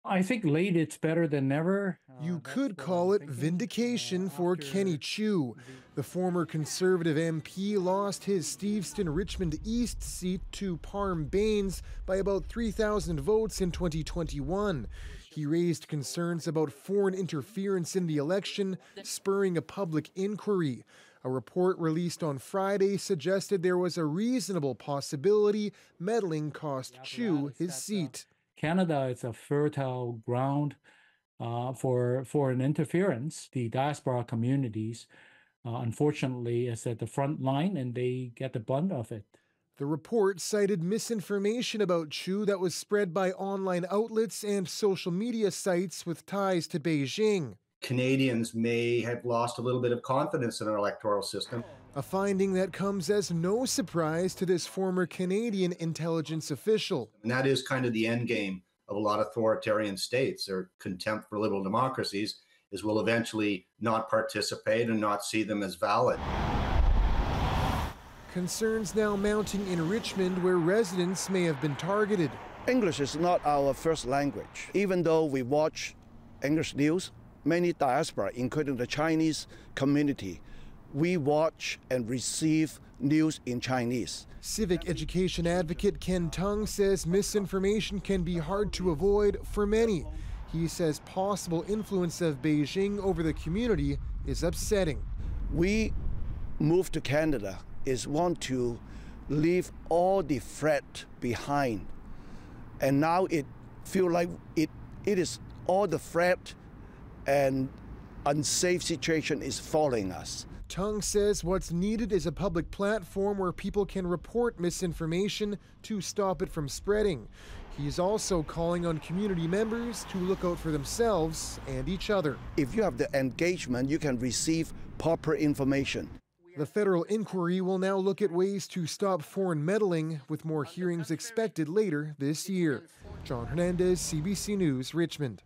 I think late it's better than never. You That's could what I'm call it thinking. vindication for Kenny After Chu. The former Conservative MP lost his Steveston Richmond East seat to Parm Bains by about 3,000 votes in 2021. He raised concerns about foreign interference in the election, spurring a public inquiry. A report released on Friday suggested there was a reasonable possibility meddling cost Chu his seat. Canada is a fertile ground for foreign interference. The diaspora communities, unfortunately, is at the front line and they get the brunt of it. The report cited misinformation about Chu that was spread by online outlets and social media sites with ties to Beijing. Canadians may have lost a little bit of confidence in our electoral system. A finding that comes as no surprise to this former Canadian intelligence official. And that is kind of the end game of a lot of authoritarian states. Their contempt for liberal democracies is we'll eventually not participate and not see them as valid. Concerns now mounting in Richmond, where residents may have been targeted. English is not our first language. Even though we watch English news, many diaspora, including the Chinese community, we watch and receive news in Chinese. Civic education advocate Ken Tung says misinformation can be hard to avoid for many. He says possible influence of Beijing over the community is upsetting. We moved to Canada is want to leave all the threat behind. And now it feel like it is all the threat and unsafe situation is following us. Tung says what's needed is a public platform where people can report misinformation to stop it from spreading. He's also calling on community members to look out for themselves and each other. If you have the engagement, you can receive proper information. The federal inquiry will now look at ways to stop foreign meddling, with more hearings expected later this year. John Hernandez, CBC News, Richmond.